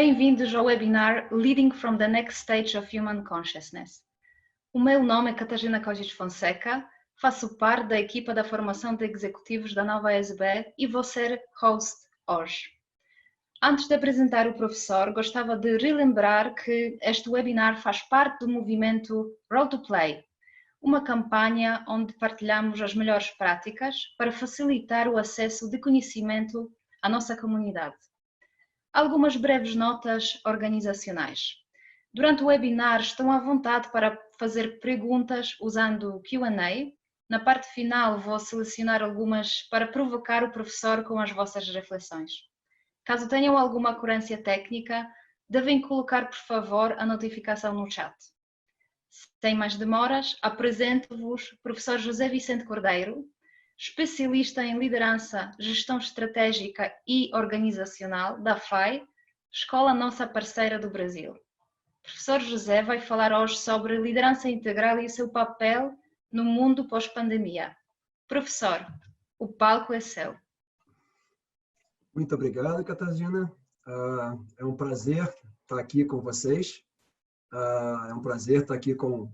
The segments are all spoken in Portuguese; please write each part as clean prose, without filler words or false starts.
Bem-vindos ao webinar Leading from the Next Stage of Human Consciousness. O meu nome é Catarina Cogis Fonseca, faço parte da equipa da formação de executivos da Nova ESB e vou ser host hoje. Antes de apresentar o professor, gostava de relembrar que este webinar faz parte do movimento Road to Play, uma campanha onde partilhamos as melhores práticas para facilitar o acesso de conhecimento à nossa comunidade. Algumas breves notas organizacionais. Durante o webinar estão à vontade para fazer perguntas usando o Q&A. Na parte final vou selecionar algumas para provocar o professor com as vossas reflexões. Caso tenham alguma ocorrência técnica, devem colocar por favor a notificação no chat. Sem mais demoras, apresento-vos o professor José Vicente Cordeiro, especialista em liderança, gestão estratégica e organizacional da FAI, escola nossa parceira do Brasil. O professor José vai falar hoje sobre liderança integral e o seu papel no mundo pós-pandemia. Professor, o palco é seu. Muito obrigado, Catarina. É um prazer estar aqui com vocês. É um prazer estar aqui com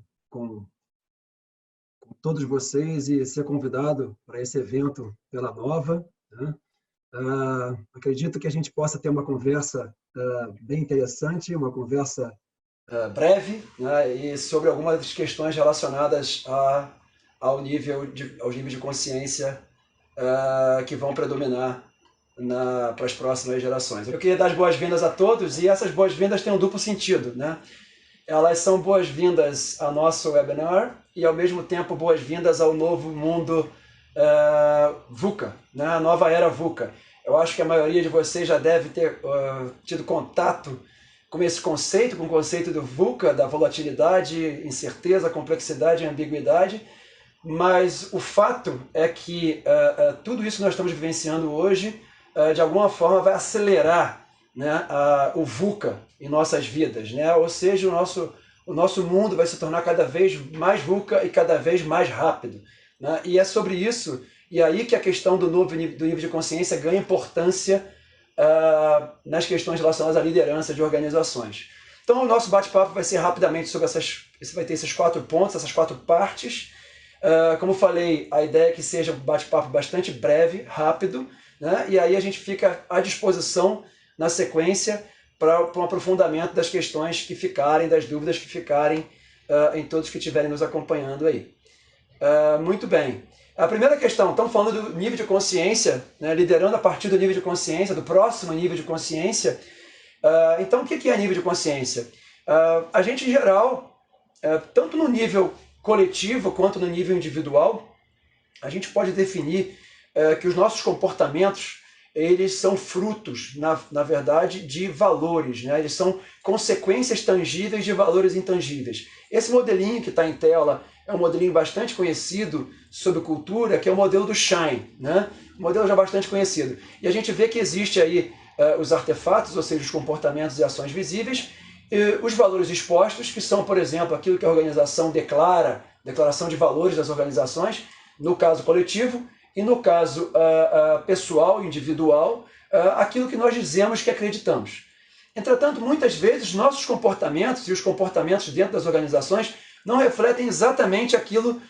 todos vocês e ser convidado para esse evento pela Nova, né? Acredito que a gente possa ter uma conversa bem interessante, uma conversa breve, né? E sobre algumas questões relacionadas aos níveis de consciência que vão predominar para as próximas gerações. Eu queria dar as boas-vindas a todos, e essas boas-vindas têm um duplo sentido, né? Elas são boas-vindas ao nosso webinar e, ao mesmo tempo, boas-vindas ao novo mundo VUCA, né? A nova era VUCA. Eu acho que a maioria de vocês já deve ter tido contato com esse conceito, com o conceito do VUCA, da volatilidade, incerteza, complexidade e ambiguidade, mas o fato é que tudo isso que nós estamos vivenciando hoje, de alguma forma, vai acelerar, né, o VUCA em nossas vidas, né? Ou seja, o nosso mundo vai se tornar cada vez mais VUCA e cada vez mais rápido, né? E é sobre isso, e aí que a questão do nível de consciência ganha importância nas questões relacionadas à liderança de organizações. Então, o nosso bate-papo vai ser rapidamente sobre vai ter esses 4 pontos, essas 4 partes. Como falei, a ideia é que seja um bate-papo bastante breve, rápido, né? E aí a gente fica à disposição na sequência para um aprofundamento das questões que ficarem, das dúvidas que ficarem em todos que estiverem nos acompanhando aí. Muito bem. A primeira questão, estamos falando do nível de consciência, né, liderando a partir do nível de consciência, do próximo nível de consciência. Então, o que é nível de consciência? A gente, em geral, tanto no nível coletivo quanto no nível individual, a gente pode definir que os nossos comportamentos eles são frutos, na verdade, de valores, né? Eles são consequências tangíveis de valores intangíveis. Esse modelinho que está em tela é um modelinho bastante conhecido sobre cultura, que é o modelo do Shine, né? Um modelo já bastante conhecido. E a gente vê que existe aí os artefatos, ou seja, os comportamentos e ações visíveis, e os valores expostos, que são, por exemplo, aquilo que a organização declaração de valores das organizações, no caso coletivo, e no caso pessoal, individual, aquilo que nós dizemos que acreditamos. Entretanto, muitas vezes, nossos comportamentos e os comportamentos dentro das organizações não refletem exatamente aquilo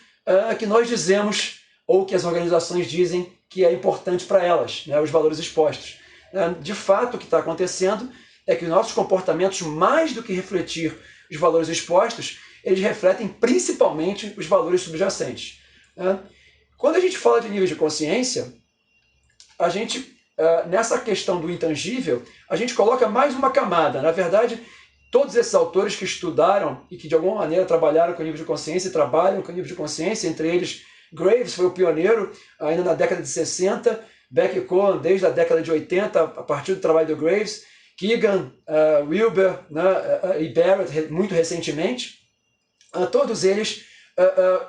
que nós dizemos ou que as organizações dizem que é importante para elas, né, os valores expostos. De fato, o que está acontecendo é que nossos comportamentos, mais do que refletir os valores expostos, eles refletem principalmente os valores subjacentes, né? Quando a gente fala de nível de consciência, a gente, nessa questão do intangível, a gente coloca mais uma camada. Na verdade, todos esses autores que estudaram e que de alguma maneira trabalharam com nível de consciência e trabalham com nível de consciência, entre eles Graves foi o pioneiro ainda na década de 60, Beck e Cohen desde a década de 80, a partir do trabalho do Graves, Keegan, Wilber, né, e Barrett muito recentemente, todos eles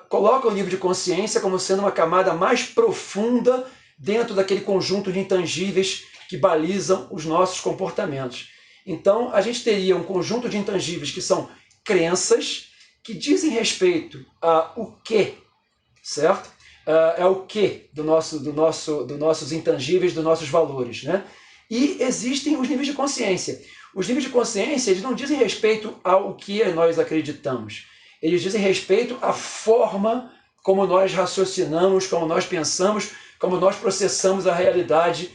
colocam o nível de consciência como sendo uma camada mais profunda dentro daquele conjunto de intangíveis que balizam os nossos comportamentos. Então, a gente teria um conjunto de intangíveis que são crenças que dizem respeito a o quê, certo? É o quê dos nossos intangíveis, dos nossos valores, né? E existem os níveis de consciência. Os níveis de consciência, eles não dizem respeito ao que nós acreditamos. Eles dizem respeito à forma como nós raciocinamos, como nós pensamos, como nós processamos a realidade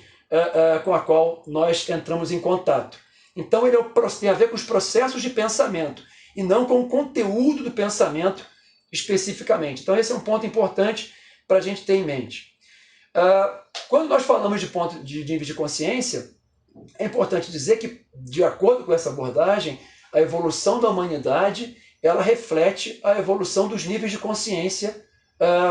com a qual nós entramos em contato. Então, ele tem a ver com os processos de pensamento e não com o conteúdo do pensamento especificamente. Então, esse é um ponto importante para a gente ter em mente. Quando nós falamos de nível de consciência, é importante dizer que, de acordo com essa abordagem, a evolução da humanidade ela reflete a evolução dos níveis de consciência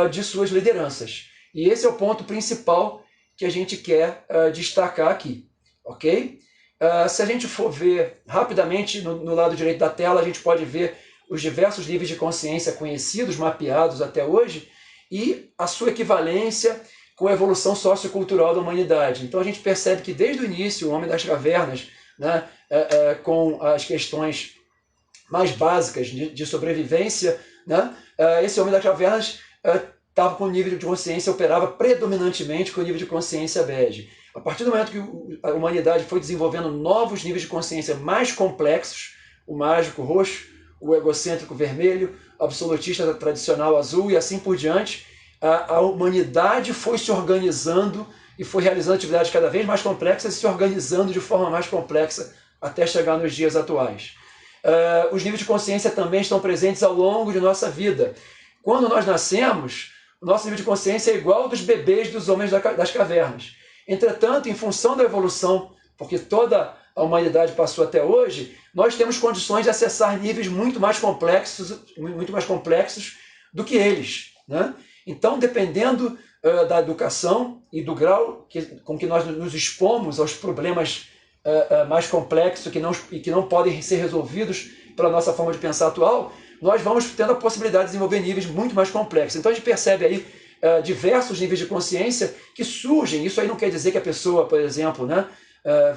de suas lideranças. E esse é o ponto principal que a gente quer destacar aqui, ok? Se a gente for ver rapidamente no lado direito da tela, a gente pode ver os diversos níveis de consciência conhecidos, mapeados até hoje, e a sua equivalência com a evolução sociocultural da humanidade. Então a gente percebe que desde o início, o homem das cavernas, né, com as questões mais básicas de sobrevivência, né, esse homem das cavernas estava com o nível de consciência, operava predominantemente com o nível de consciência bege. A partir do momento que a humanidade foi desenvolvendo novos níveis de consciência mais complexos, o mágico roxo, o egocêntrico vermelho, o absolutista tradicional azul e assim por diante, a humanidade foi se organizando e foi realizando atividades cada vez mais complexas e se organizando de forma mais complexa até chegar nos dias atuais. Os níveis de consciência também estão presentes ao longo de nossa vida. Quando nós nascemos, o nosso nível de consciência é igual ao dos bebês dos homens das cavernas. Entretanto, em função da evolução, porque toda a humanidade passou até hoje, nós temos condições de acessar níveis muito mais complexos do que eles, né? Então, dependendo da educação e do grau com que nós nos expomos aos problemas mais complexos e que não podem ser resolvidos pela nossa forma de pensar atual, nós vamos tendo a possibilidade de desenvolver níveis muito mais complexos. Então, a gente percebe aí diversos níveis de consciência que surgem. Isso aí não quer dizer que a pessoa, por exemplo, né,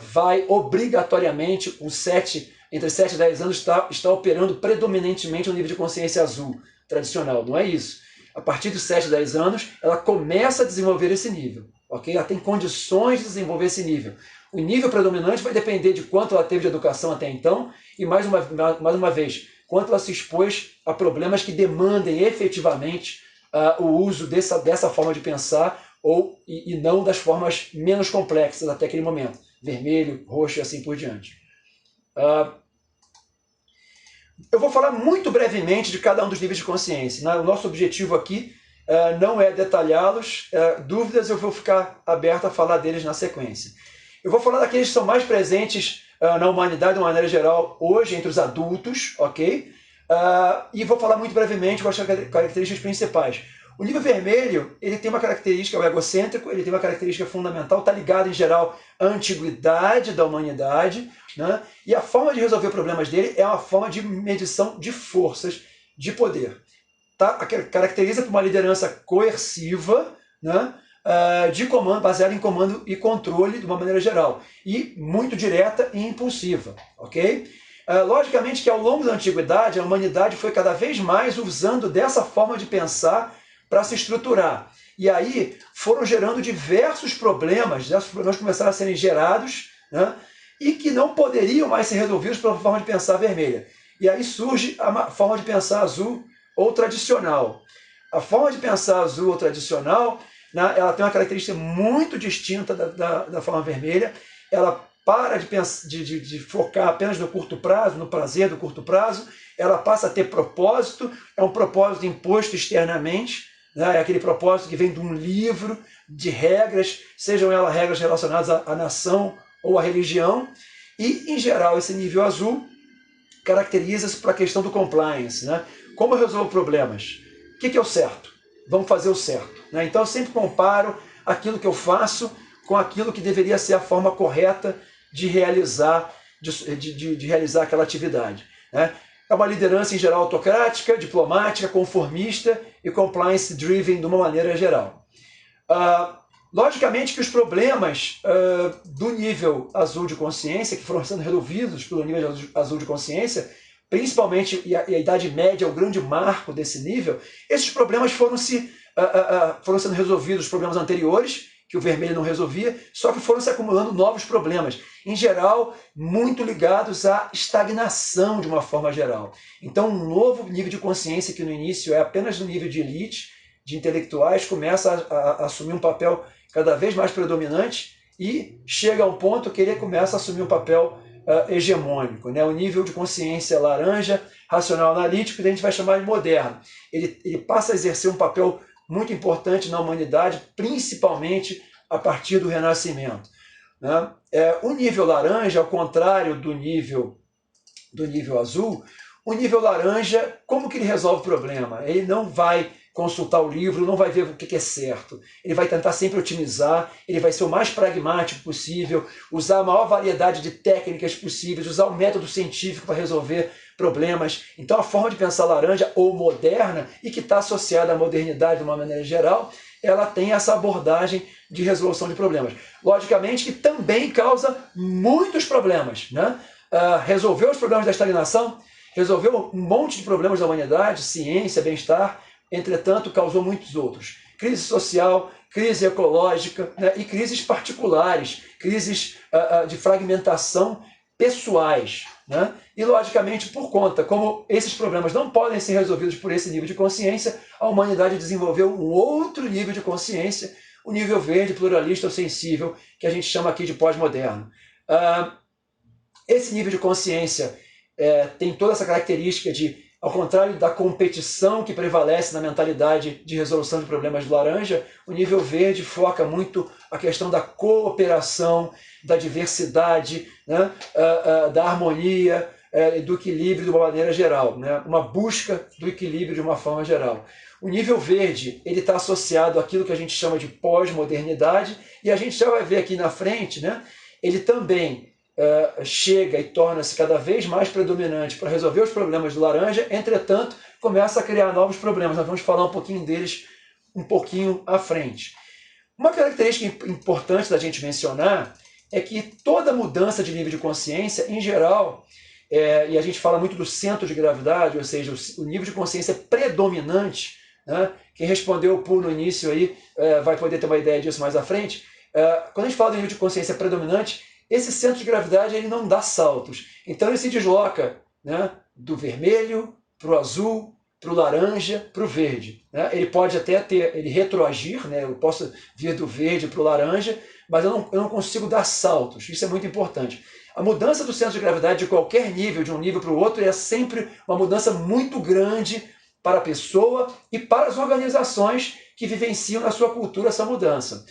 vai obrigatoriamente, entre 7 e 10 anos, está operando predominantemente um nível de consciência azul tradicional. Não é isso. A partir dos 7, 10 anos, ela começa a desenvolver esse nível. Okay? Ela tem condições de desenvolver esse nível. O nível predominante vai depender de quanto ela teve de educação até então e, mais uma vez, quanto ela se expôs a problemas que demandem efetivamente o uso dessa forma de pensar e não das formas menos complexas até aquele momento. Vermelho, roxo e assim por diante. Eu vou falar muito brevemente de cada um dos níveis de consciência. Né? O nosso objetivo aqui não é detalhá-los. Dúvidas eu vou ficar aberto a falar deles na sequência. Eu vou falar daqueles que são mais presentes na humanidade, de uma maneira geral, hoje, entre os adultos, ok? E vou falar muito brevemente com as características principais. O nível vermelho, ele tem uma característica, o egocêntrico, ele tem uma característica fundamental, está ligado, em geral, à antiguidade da humanidade, né? E a forma de resolver problemas dele é uma forma de medição de forças de poder. Caracteriza por uma liderança coerciva, né? De comando, baseada em comando e controle de uma maneira geral, e muito direta e impulsiva, ok? Logicamente que ao longo da antiguidade, a humanidade foi cada vez mais usando dessa forma de pensar para se estruturar. E aí foram gerando diversos problemas, diversos problemas começaram a serem gerados, né, e que não poderiam mais ser resolvidos pela forma de pensar vermelha. E aí surge a forma de pensar azul ou tradicional. A forma de pensar azul ou tradicional, né, ela tem uma característica muito distinta da forma vermelha. Ela para de focar apenas no curto prazo, no prazer do curto prazo, ela passa a ter propósito, é um propósito imposto externamente, né? É aquele propósito que vem de um livro, de regras, sejam elas regras relacionadas à nação ou à religião, e, em geral, esse nível azul caracteriza-se para a questão do compliance, né? Como eu resolvo problemas? O que é o certo? Vamos fazer o certo, né? Então, eu sempre comparo aquilo que eu faço com aquilo que deveria ser a forma correta de realizar aquela atividade, né? É uma liderança, em geral, autocrática, diplomática, conformista e compliance-driven de uma maneira geral. Logicamente que os problemas do nível azul de consciência, que foram sendo resolvidos pelo nível azul de consciência, principalmente, e a Idade Média é o grande marco desse nível, esses problemas foram sendo resolvidos, os problemas anteriores, que o vermelho não resolvia, só que foram se acumulando novos problemas, em geral, muito ligados à estagnação de uma forma geral. Então, um novo nível de consciência, que no início é apenas no nível de elite, de intelectuais, começa a assumir um papel cada vez mais predominante e chega a um ponto que ele começa a assumir um papel hegemônico, né? O nível de consciência laranja, racional analítico, que a gente vai chamar de moderno. Ele passa a exercer um papel muito importante na humanidade, principalmente a partir do Renascimento, né? O nível laranja, ao contrário do nível azul, o nível laranja, como que ele resolve o problema? Ele não vai consultar o livro, não vai ver o que é certo. Ele vai tentar sempre otimizar, ele vai ser o mais pragmático possível, usar a maior variedade de técnicas possíveis, usar o método científico para resolver problemas. Então, a forma de pensar laranja ou moderna, e que está associada à modernidade de uma maneira geral, ela tem essa abordagem de resolução de problemas. Logicamente que também causa muitos problemas, né? Resolveu os problemas da estagnação, resolveu um monte de problemas da humanidade, ciência, bem-estar, entretanto, causou muitos outros. Crise social, crise ecológica, né? E crises particulares, crises de fragmentação pessoais, né? E, logicamente, por conta, como esses problemas não podem ser resolvidos por esse nível de consciência, a humanidade desenvolveu um outro nível de consciência, o nível verde, pluralista ou sensível, que a gente chama aqui de pós-moderno. Esse nível de consciência tem toda essa característica de, ao contrário da competição que prevalece na mentalidade de resolução de problemas do laranja, o nível verde foca muito a questão da cooperação, da diversidade, né? Da harmonia, do equilíbrio de uma maneira geral, né? Uma busca do equilíbrio de uma forma geral. O nível verde ele está associado àquilo que a gente chama de pós-modernidade, e a gente já vai ver aqui na frente, né? Ele também chega e torna-se cada vez mais predominante para resolver os problemas do laranja, entretanto, começa a criar novos problemas. Nós vamos falar um pouquinho deles um pouquinho à frente. Uma característica importante da gente mencionar é que toda mudança de nível de consciência, em geral, e a gente fala muito do centro de gravidade, ou seja, o nível de consciência predominante, né? Quem respondeu o Pool no início aí vai poder ter uma ideia disso mais à frente. Quando a gente fala do nível de consciência predominante, esse centro de gravidade ele não dá saltos. Então ele se desloca, né, do vermelho para o azul, para o laranja, para o verde, né? Ele pode até ele retroagir, né? Eu posso vir do verde para o laranja, mas eu não consigo dar saltos. Isso é muito importante. A mudança do centro de gravidade de qualquer nível, de um nível para o outro, é sempre uma mudança muito grande para a pessoa e para as organizações que vivenciam na sua cultura essa mudança.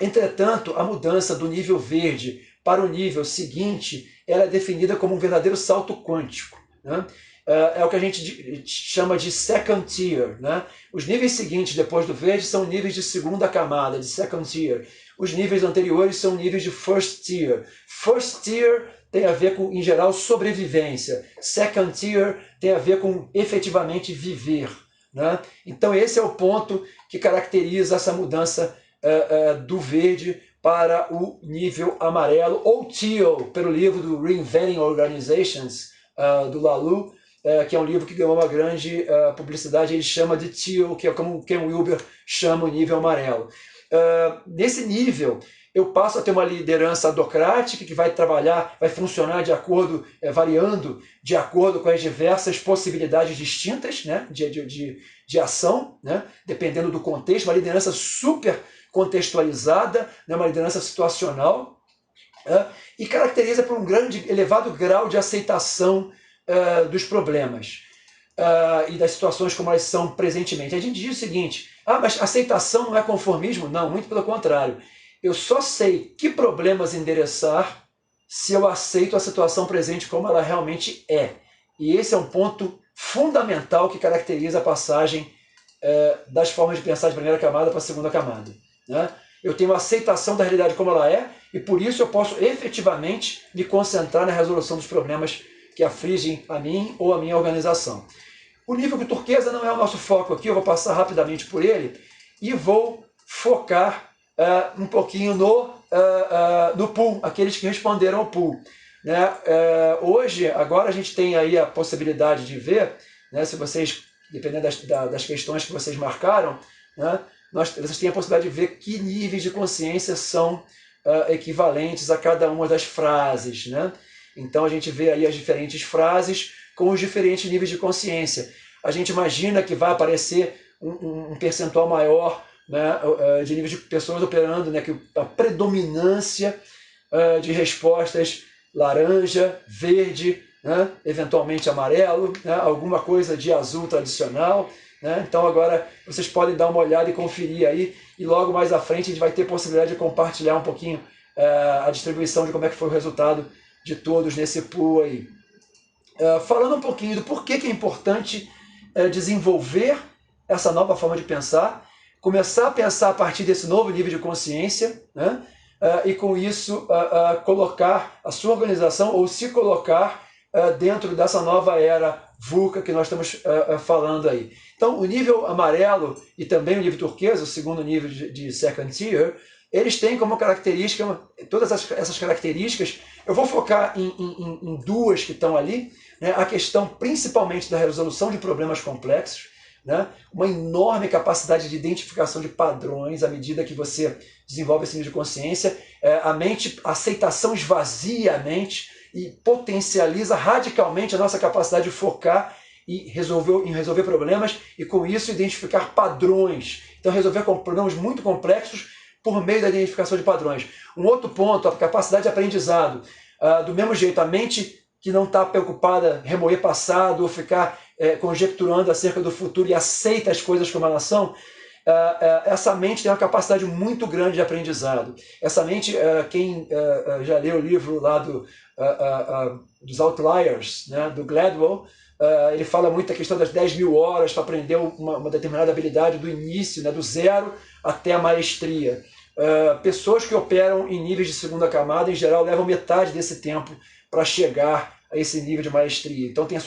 Entretanto, a mudança do nível verde para o nível seguinte, ela é definida como um verdadeiro salto quântico, né? É o que a gente chama de second tier, né? Os níveis seguintes, depois do verde, são níveis de segunda camada, de second tier. Os níveis anteriores são níveis de first tier. First tier tem a ver com, em geral, sobrevivência. Second tier tem a ver com efetivamente viver, né? Então esse é o ponto que caracteriza essa mudança do verde para o nível amarelo, ou teal, pelo livro do Reinventing Organizations, do Laloux, que é um livro que ganhou uma grande publicidade. Ele chama de teal, que é como Ken Wilber chama o nível amarelo. Nesse nível, eu passo a ter uma liderança adocrática que vai trabalhar, vai funcionar de acordo, variando de acordo com as diversas possibilidades distintas, né, de ação, né, dependendo do contexto, uma liderança super contextualizada, né, uma liderança situacional, e caracteriza por um elevado grau de aceitação dos problemas e das situações como elas são presentemente. A gente diz o seguinte: mas aceitação não é conformismo? Não, muito pelo contrário. Eu só sei que problemas endereçar se eu aceito a situação presente como ela realmente é. E esse é um ponto fundamental que caracteriza a passagem das formas de pensar de primeira camada para a segunda camada, né? Eu tenho a aceitação da realidade como ela é, e por isso eu posso efetivamente me concentrar na resolução dos problemas que afligem a mim ou a minha organização. O nível de turquesa não é o nosso foco aqui, eu vou passar rapidamente por ele e vou focar um pouquinho no pool, aqueles que responderam ao pool, né? Hoje, agora a gente tem aí a possibilidade de ver, né, se vocês, dependendo das questões que vocês marcaram, né, vocês têm a possibilidade de ver que níveis de consciência são equivalentes a cada uma das frases, né? Então a gente vê aí as diferentes frases com os diferentes níveis de consciência. A gente imagina que vai aparecer um percentual maior, né, de níveis de pessoas operando, né, que a predominância de respostas laranja, verde, né, eventualmente amarelo, né, alguma coisa de azul tradicional, né? Então agora vocês podem dar uma olhada e conferir aí, e logo mais à frente a gente vai ter possibilidade de compartilhar um pouquinho a distribuição de como é que foi o resultado de todos nesse pool aí. Falando um pouquinho do porquê que é importante desenvolver essa nova forma de pensar, começar a pensar a partir desse novo nível de consciência, né? E com isso colocar a sua organização ou se colocar dentro dessa nova era VUCA que nós estamos falando aí. Então, o nível amarelo e também o nível turquesa, o segundo nível de second tier, eles têm como característica, todas essas características, eu vou focar em duas que estão ali, né? A questão principalmente da resolução de problemas complexos, né? Uma enorme capacidade de identificação de padrões à medida que você desenvolve esse nível de consciência. A mente, a aceitação esvazia a mente e potencializa radicalmente a nossa capacidade de focar e resolver problemas e, com isso, identificar padrões. Então, resolver problemas muito complexos por meio da identificação de padrões. Um outro ponto, a capacidade de aprendizado. Do mesmo jeito, a mente que não está preocupada em remoer passado ou ficar conjecturando acerca do futuro e aceita as coisas como elas são, essa mente tem uma capacidade muito grande de aprendizado. Essa mente, quem já leu o livro lá dos Outliers, né, do Gladwell, ele fala muito da questão das 10.000 horas para aprender uma determinada habilidade do início, né, do zero até a maestria. Pessoas que operam em níveis de segunda camada, em geral, levam metade desse tempo para chegar a esse nível de maestria. Então tem a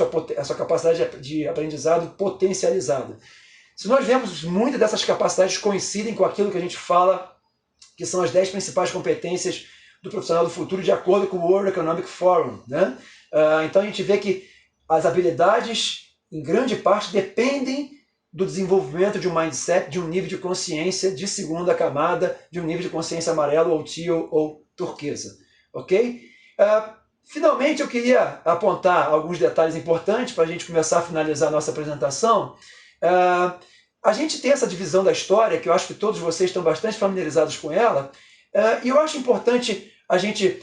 sua capacidade de aprendizado potencializada. Se nós vemos, muitas dessas capacidades coincidem com aquilo que a gente fala que são as 10 principais competências do profissional do futuro, de acordo com o World Economic Forum, né? Então a gente vê que as habilidades, em grande parte, dependem do desenvolvimento de um mindset, de um nível de consciência de segunda camada, de um nível de consciência amarelo ou teal ou turquesa. Ok? Finalmente, eu queria apontar alguns detalhes importantes para a gente começar a finalizar a nossa apresentação. A gente tem essa divisão da história, que eu acho que todos vocês estão bastante familiarizados com ela, e eu acho importante a gente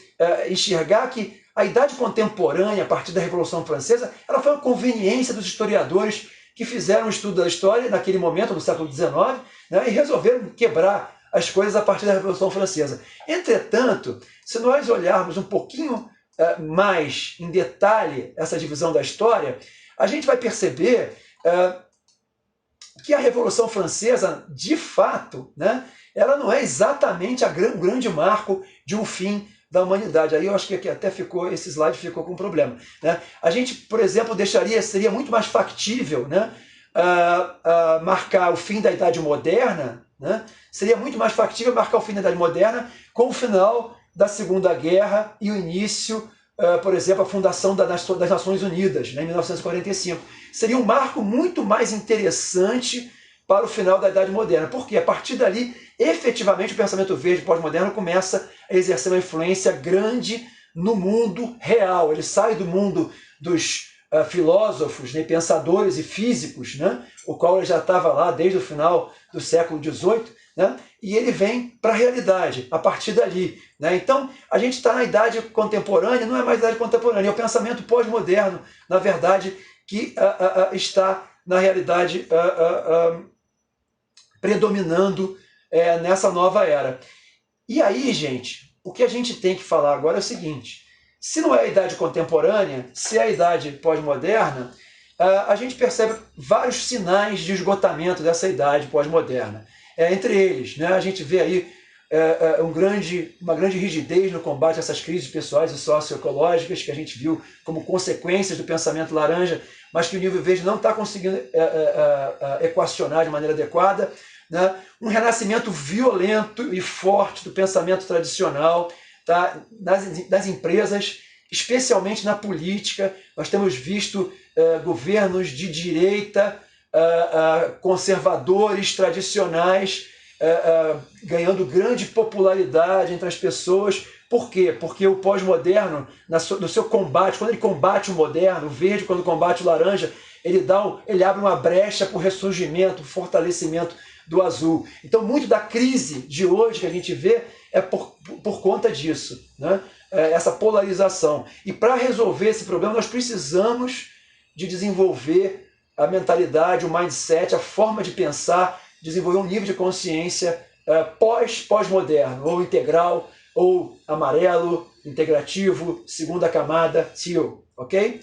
enxergar que a idade contemporânea, a partir da Revolução Francesa, ela foi uma conveniência dos historiadores que fizeram um estudo da história naquele momento, no século XIX, né, e resolveram quebrar as coisas a partir da Revolução Francesa. Entretanto, se nós olharmos um pouquinho mais em detalhe essa divisão da história, a gente vai perceber que a Revolução Francesa, de fato, né, ela não é exatamente o grande marco de um fim da humanidade. Aí eu acho que aqui até esse slide ficou com um problema, né? A gente, por exemplo, seria muito mais factível, né, marcar o fim da Idade Moderna, né? Seria muito mais factível marcar o fim da Idade Moderna com o final da Segunda Guerra e o início, por exemplo, a fundação das Nações Unidas, né, em 1945. Seria um marco muito mais interessante para o final da Idade Moderna, porque a partir dali, efetivamente, o pensamento verde pós-moderno começa a exercer uma influência grande no mundo real. Ele sai do mundo dos filósofos, né, pensadores e físicos, né, o qual ele já estava lá desde o final do século XVIII, né, e ele vem para a realidade, a partir dali. Né? Então, a gente está na idade contemporânea, não é mais idade contemporânea, é o pensamento pós-moderno, na verdade, que está, na realidade, predominando nessa nova era. E aí, gente, o que a gente tem que falar agora é o seguinte: se não é a idade contemporânea, se é a idade pós-moderna, a gente percebe vários sinais de esgotamento dessa idade pós-moderna. Entre eles, né, a gente vê aí uma grande rigidez no combate a essas crises pessoais e socioecológicas que a gente viu como consequências do pensamento laranja, mas que o nível verde não está conseguindo equacionar de maneira adequada. Né? Um renascimento violento e forte do pensamento tradicional, tá? nas empresas, especialmente na política. Nós temos visto governos de direita, conservadores, tradicionais, ganhando grande popularidade entre as pessoas. Por quê? Porque o pós-moderno, no seu combate, quando ele combate o moderno, o verde quando combate o laranja, ele abre uma brecha para o ressurgimento, o fortalecimento do azul. Então, muito da crise de hoje que a gente vê é por conta disso, né? Essa polarização. E para resolver esse problema, nós precisamos de desenvolver a mentalidade, o mindset, a forma de pensar, desenvolver um nível de consciência pós-moderno, ou integral, ou amarelo, integrativo, segunda camada, teal, ok?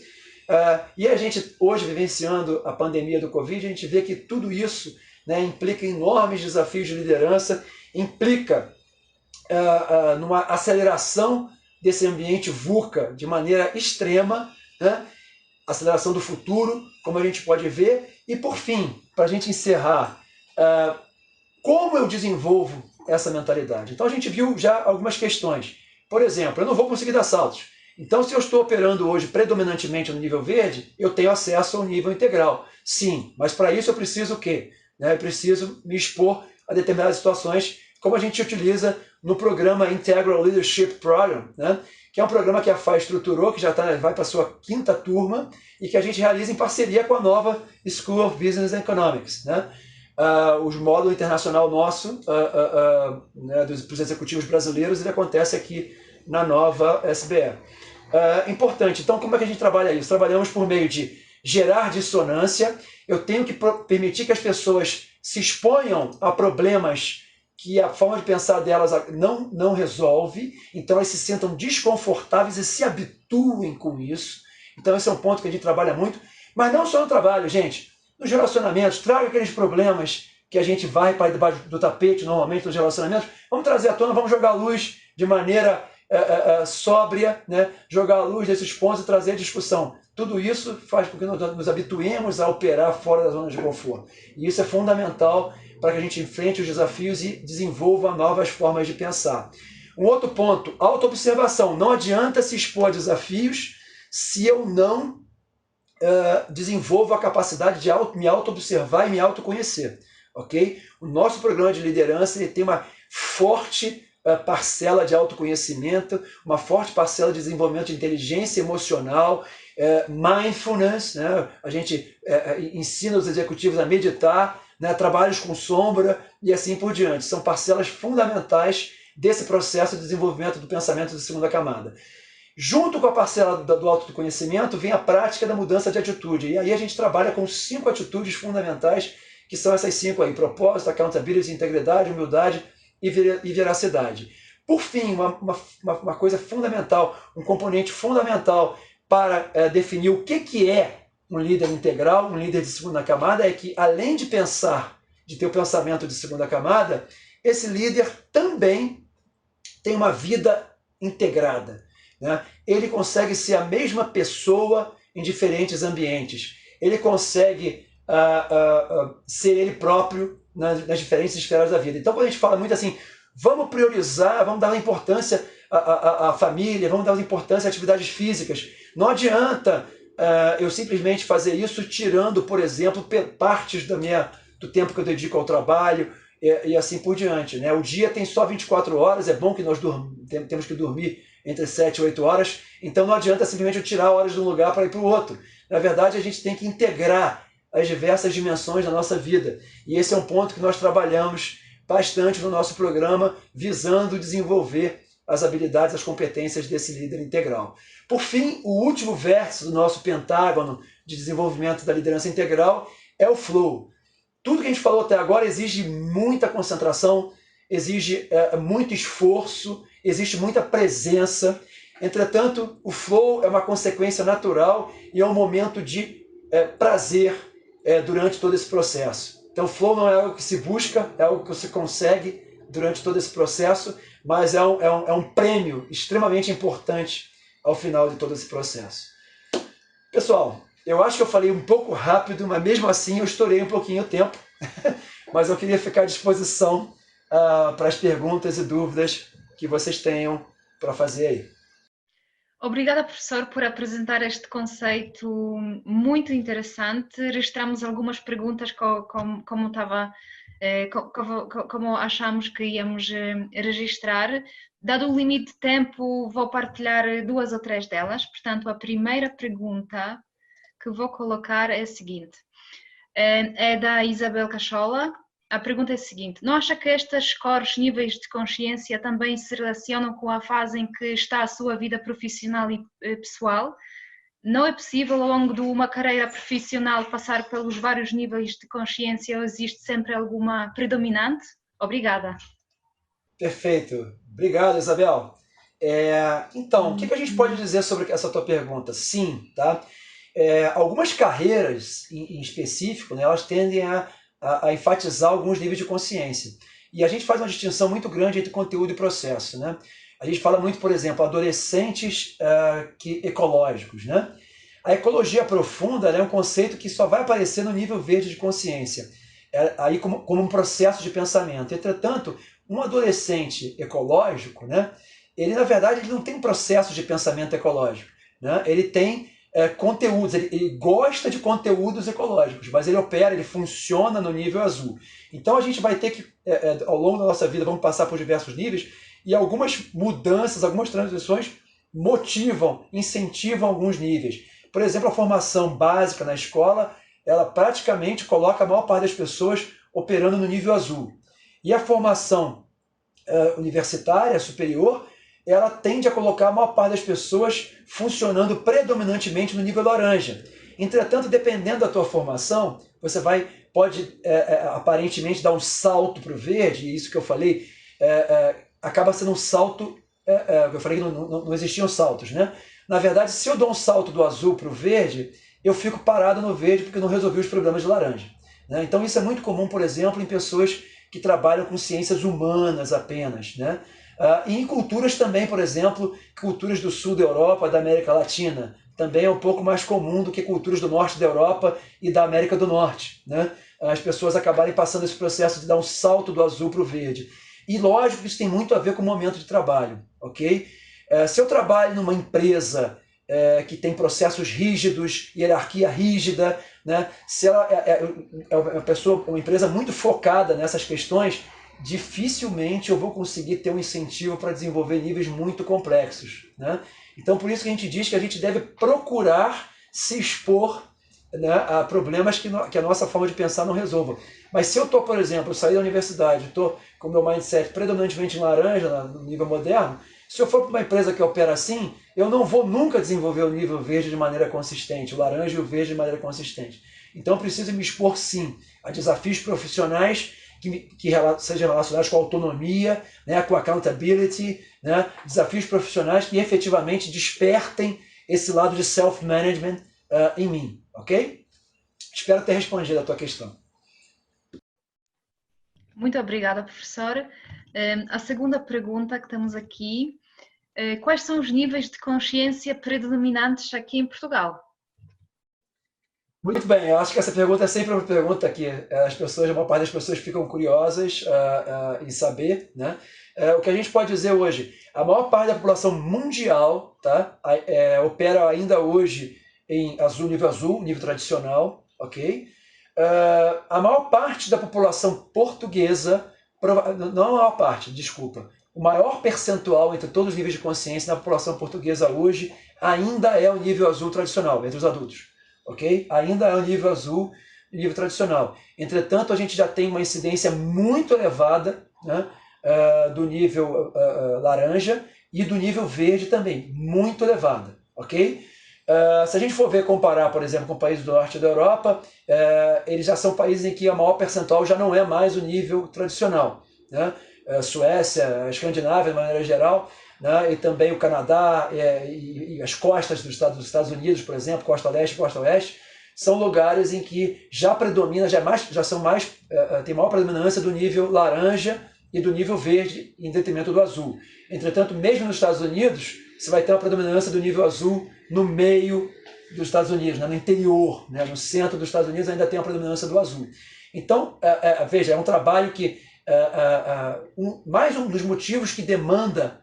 E a gente, hoje, vivenciando a pandemia do Covid, a gente vê que tudo isso, né, implica enormes desafios de liderança, implica numa aceleração desse ambiente VUCA de maneira extrema, né? Aceleração do futuro, como a gente pode ver. E, por fim, para a gente encerrar, como eu desenvolvo essa mentalidade? Então, a gente viu já algumas questões. Por exemplo, eu não vou conseguir dar saltos. Então, se eu estou operando hoje predominantemente no nível verde, eu tenho acesso ao nível integral. Sim, mas para isso eu preciso o quê? Eu preciso me expor a determinadas situações, como a gente utiliza no programa Integral Leadership Program, né? Que é um programa que a FAI estruturou, que já vai para a sua 5ª turma, e que a gente realiza em parceria com a nova School of Business and Economics, né? O módulo internacional nosso, né, dos executivos brasileiros, ele acontece aqui na nova SBE. Importante, então como é que a gente trabalha isso? Trabalhamos por meio de gerar dissonância. Eu tenho que permitir que as pessoas se exponham a problemas que a forma de pensar delas não resolve, então elas se sentam desconfortáveis e se habituem com isso. Então esse é um ponto que a gente trabalha muito, mas não só no trabalho, gente. Nos relacionamentos, traga aqueles problemas que a gente vai para debaixo do tapete normalmente nos relacionamentos, vamos trazer à tona, vamos jogar a luz de maneira sóbria, né? Jogar a luz desses pontos e trazer discussão. Tudo isso faz com que nós nos habituemos a operar fora da zona de conforto. E isso é fundamental para que a gente enfrente os desafios e desenvolva novas formas de pensar. Um outro ponto, autoobservação. Não adianta se expor a desafios se eu não desenvolvo a capacidade de me auto-observar e me autoconhecer, ok? O nosso programa de liderança ele tem uma forte parcela de autoconhecimento, uma forte parcela de desenvolvimento de inteligência emocional, mindfulness, né? A gente ensina os executivos a meditar, né? Trabalhos com sombra e assim por diante. São parcelas fundamentais desse processo de desenvolvimento do pensamento de segunda camada. Junto com a parcela do autoconhecimento vem a prática da mudança de atitude. E aí a gente trabalha com 5 atitudes fundamentais, que são essas 5 aí: propósito, accountability, integridade, humildade e veracidade. Por fim, uma coisa fundamental, um componente fundamental para definir o que é um líder integral, um líder de segunda camada, é que, além de pensar, de ter o pensamento de segunda camada, esse líder também tem uma vida integrada, né? Ele consegue ser a mesma pessoa em diferentes ambientes. Ele consegue ser ele próprio nas diferentes esferas da vida. Então, quando a gente fala muito assim, vamos priorizar, vamos dar importância à família, vamos dar importância às atividades físicas. Não adianta eu simplesmente fazer isso tirando, por exemplo, partes do tempo que eu dedico ao trabalho e assim por diante, né? O dia tem só 24 horas, é bom que nós temos que dormir entre 7 e 8 horas, então não adianta simplesmente eu tirar horas de um lugar para ir para o outro. Na verdade, a gente tem que integrar as diversas dimensões da nossa vida. E esse é um ponto que nós trabalhamos bastante no nosso programa, visando desenvolver as habilidades, as competências desse líder integral. Por fim, o último vértice do nosso pentágono de desenvolvimento da liderança integral é o flow. Tudo que a gente falou até agora exige muita concentração, exige muito esforço, existe muita presença. Entretanto, o flow é uma consequência natural e é um momento de prazer durante todo esse processo. Então, flow não é algo que se busca, é algo que você consegue durante todo esse processo, mas é um prêmio extremamente importante ao final de todo esse processo. Pessoal, eu acho que eu falei um pouco rápido, mas mesmo assim eu estourei um pouquinho o tempo, mas eu queria ficar à disposição para as perguntas e dúvidas que vocês tenham para fazer aí. Obrigada, professor, por apresentar este conceito muito interessante. Registramos algumas perguntas, como estava como achamos que íamos registrar. Dado o limite de tempo, vou partilhar 2 ou 3 delas. Portanto, a primeira pergunta que vou colocar é a seguinte. É da Isabel Cachola. A pergunta é a seguinte: não acha que estas scores, níveis de consciência, também se relacionam com a fase em que está a sua vida profissional e pessoal? Não é possível, ao longo de uma carreira profissional, passar pelos vários níveis de consciência ou existe sempre alguma predominante? Obrigada. Perfeito. Obrigado, Isabel. Então, o que a gente pode dizer sobre essa tua pergunta? Sim, tá? Algumas carreiras em específico, né, elas tendem a enfatizar alguns níveis de consciência. E a gente faz uma distinção muito grande entre conteúdo e processo, né? A gente fala muito, por exemplo, adolescentes ecológicos, né? A ecologia profunda é um conceito que só vai aparecer no nível verde de consciência, aí como um processo de pensamento. Entretanto, um adolescente ecológico, né, ele na verdade ele não tem um processo de pensamento ecológico, né? Ele tem conteúdos, ele gosta de conteúdos ecológicos, mas ele opera, ele funciona no nível azul. Então a gente vai ter que, ao longo da nossa vida, vamos passar por diversos níveis, e algumas mudanças, algumas transições motivam, incentivam alguns níveis. Por exemplo, a formação básica na escola, ela praticamente coloca a maior parte das pessoas operando no nível azul. E a formação universitária, superior, ela tende a colocar a maior parte das pessoas funcionando predominantemente no nível laranja. Entretanto, dependendo da tua formação, você pode aparentemente dar um salto para o verde, e isso que eu falei, acaba sendo um salto, eu falei que não existiam saltos, né? Na verdade, se eu dou um salto do azul para o verde, eu fico parado no verde porque eu não resolvi os problemas de laranja, né? Então isso é muito comum, por exemplo, em pessoas que trabalham com ciências humanas apenas, né? E em culturas também, por exemplo, culturas do sul da Europa, da América Latina, também é um pouco mais comum do que culturas do norte da Europa e da América do Norte, né? As pessoas acabarem passando esse processo de dar um salto do azul para o verde. E lógico que isso tem muito a ver com o momento de trabalho, ok? Se eu trabalho numa empresa que tem processos rígidos, hierarquia rígida, né? Se ela uma empresa muito focada nessas questões, dificilmente eu vou conseguir ter um incentivo para desenvolver níveis muito complexos, né? Então, por isso que a gente diz que a gente deve procurar se expor, né, a problemas que a nossa forma de pensar não resolva. Mas se eu estou, por exemplo, eu saí da universidade, estou com o meu mindset predominantemente em laranja, no nível moderno, se eu for para uma empresa que opera assim, eu não vou nunca desenvolver o nível verde de maneira consistente, o laranja e o verde de maneira consistente. Então, eu preciso me expor, sim, a desafios profissionais que sejam relacionados com a autonomia, né, com accountability, né, desafios profissionais que efetivamente despertem esse lado de self-management em mim, ok? Espero ter respondido a tua questão. Muito obrigada, professor. A segunda pergunta que temos aqui: quais são os níveis de consciência predominantes aqui em Portugal? Muito bem, eu acho que essa pergunta é sempre uma pergunta que a maior parte das pessoas ficam curiosas em saber, né? O que a gente pode dizer hoje, a maior parte da população mundial, tá, opera ainda hoje em nível azul, nível tradicional, ok? A maior parte da população portuguesa, não a maior parte, desculpa, o maior percentual entre todos os níveis de consciência na população portuguesa hoje ainda é o nível azul tradicional, entre os adultos. Okay? Ainda é o nível azul, nível tradicional. Entretanto, a gente já tem uma incidência muito elevada, né, do nível laranja e do nível verde também, muito elevada. Okay? Se a gente for comparar, por exemplo, com países do norte da Europa, eles já são países em que a maior percentual já não é mais o nível tradicional, né? Suécia, a Escandinávia, de maneira geral, né, e também o Canadá e as costas dos Estados Unidos, por exemplo, costa leste e costa oeste, são lugares em que já predomina, tem maior predominância do nível laranja e do nível verde em detrimento do azul. Entretanto, mesmo nos Estados Unidos, você vai ter uma predominância do nível azul no meio dos Estados Unidos, né, no interior, né, no centro dos Estados Unidos ainda tem a predominância do azul. Então, veja, é um trabalho que mais um dos motivos que demanda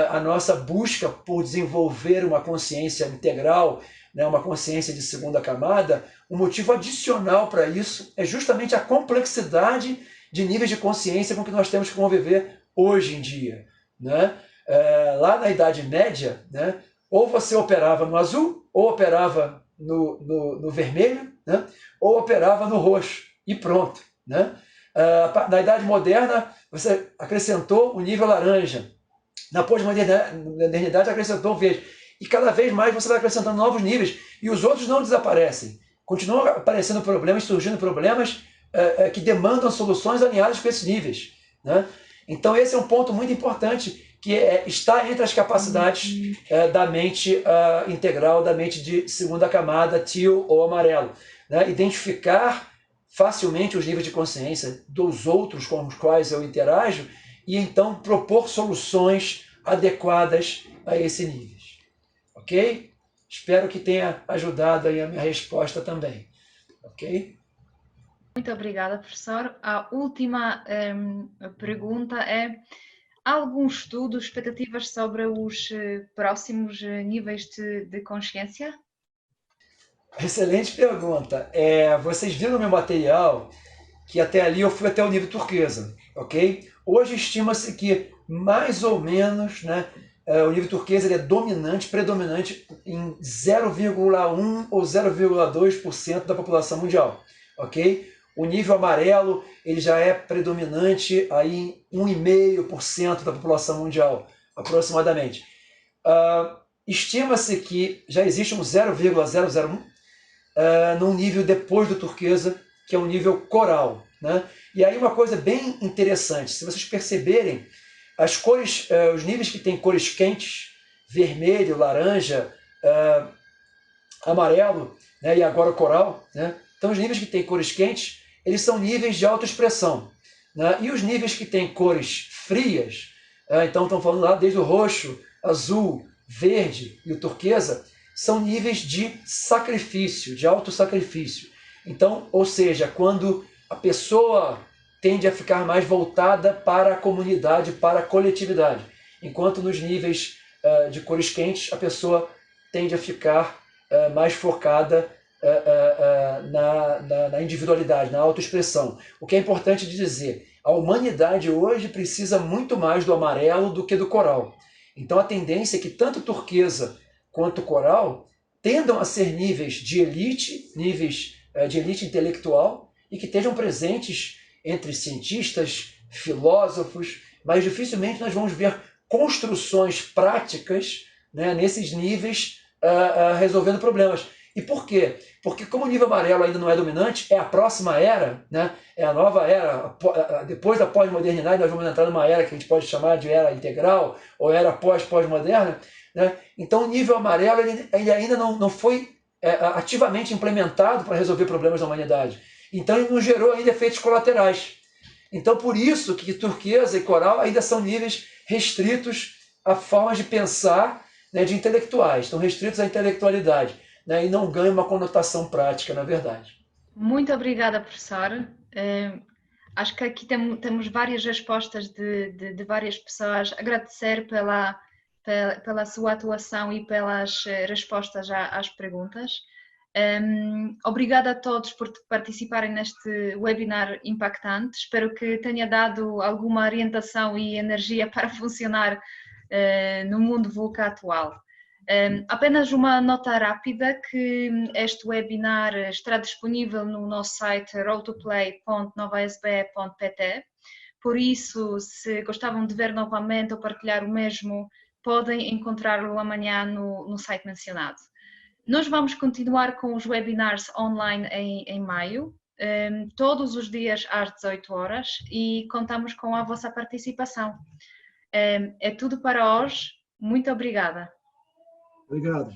a nossa busca por desenvolver uma consciência integral, né, uma consciência de segunda camada, um motivo adicional para isso é justamente a complexidade de níveis de consciência com que nós temos que conviver hoje em dia, né? Lá na Idade Média, né, ou você operava no azul, ou operava no vermelho, né, ou operava no roxo, e pronto, né? Na Idade Moderna, você acrescentou o nível laranja. Na pós-modernidade, acrescentou o verde. E cada vez mais você vai acrescentando novos níveis, e os outros não desaparecem. Continuam aparecendo problemas, surgindo problemas que demandam soluções alinhadas com esses níveis, né? Então, esse é um ponto muito importante, que está entre as capacidades da mente integral, da mente de segunda camada, teal ou amarelo, né? Identificar facilmente os níveis de consciência dos outros com os quais eu interajo e então propor soluções adequadas a esses níveis. Ok? Espero que tenha ajudado aí a minha resposta também. Ok? Muito obrigada, professor. A última pergunta é: há algum estudo, expectativas sobre os próximos níveis de consciência? Excelente pergunta. Vocês viram no meu material que até ali eu fui até o nível turquesa, ok? Hoje estima-se que mais ou menos, né, o nível turquesa ele é dominante, predominante em 0,1 ou 0,2% da população mundial, ok? O nível amarelo ele já é predominante aí em 1,5% da população mundial, aproximadamente. Estima-se que já existe um 0,001 num nível depois do turquesa, que é um nível coral, né? E aí uma coisa bem interessante, se vocês perceberem, as cores, os níveis que têm cores quentes, vermelho, laranja, amarelo, né, e agora o coral, né? Então os níveis que têm cores quentes, eles são níveis de autoexpressão, né? E os níveis que têm cores frias, então estão falando lá desde o roxo, azul, verde e o turquesa, são níveis de sacrifício, de autossacrifício. Então, ou seja, quando a pessoa tende a ficar mais voltada para a comunidade, para a coletividade, enquanto nos níveis de cores quentes a pessoa tende a ficar mais focada na individualidade, na autoexpressão. O que é importante de dizer, a humanidade hoje precisa muito mais do amarelo do que do coral. Então a tendência é que tanto turquesa quanto coral tendam a ser níveis de elite intelectual, e que estejam presentes entre cientistas, filósofos, mas dificilmente nós vamos ver construções práticas, né, nesses níveis resolvendo problemas. E por quê? Porque como o nível amarelo ainda não é dominante, é a próxima era, né? É a nova era, depois da pós-modernidade nós vamos entrar numa era que a gente pode chamar de era integral, ou era pós-moderna, né? Então o nível amarelo ele ainda não foi ativamente implementado para resolver problemas da humanidade. Então ele não gerou ainda efeitos colaterais. Então por isso que turquesa e coral ainda são níveis restritos a formas de pensar, né, de intelectuais, estão restritos à intelectualidade, né, e não ganham uma conotação prática, na verdade. Muito obrigada, professor. Acho que aqui temos várias respostas de várias pessoas. Agradecer pela sua atuação e pelas respostas às perguntas. Obrigada a todos por participarem neste webinar impactante. Espero que tenha dado alguma orientação e energia para funcionar no mundo VUCA atual. Apenas uma nota rápida que este webinar estará disponível no nosso site rolltoplay.novaSBE.pt. Por isso, se gostavam de ver novamente ou partilhar o mesmo, podem encontrá-lo amanhã no site mencionado. Nós vamos continuar com os webinars online em maio, todos os dias às 18 horas, e contamos com a vossa participação. É tudo para hoje. Muito obrigada. Obrigado.